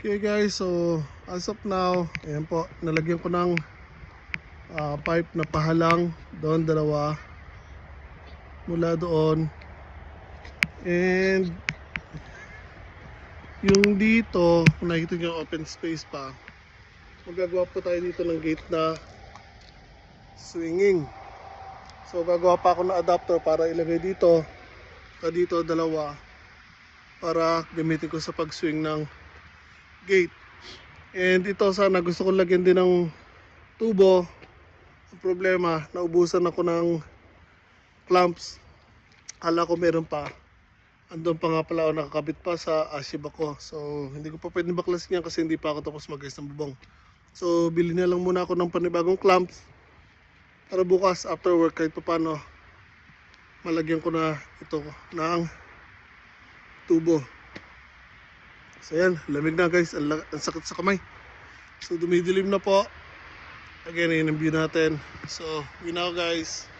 Okay guys, so as of now, ayan po, nalagyan ko ng pipe na pahalang doon, dalawa mula doon. And yung dito, kung nakikita nyo open space pa, magagawa po tayo dito ng gate na swinging. So gagawa pa ako ng adapter para ilagay dito, dito dalawa, para gamitin ko sa pag-swing ng gate. And ito sana gusto ko lagyan din ng tubo. Ang problema, naubusan ako ng clamps. Kala ko meron pa. Andun pa nga pala ako, nakakabit pa sa ashib ako. So hindi ko pa pwedeng baklasin yan kasi hindi pa ako tapos mag-ayos ng bubong. So bili na lang muna ako ng panibagong clamps para bukas after work kahit pa paano malagyan ko na ito ng tubo. So yan, lamig na guys, ang sakit sa kamay. So dumidilim na po. Again, yun ang view natin. So, we now guys.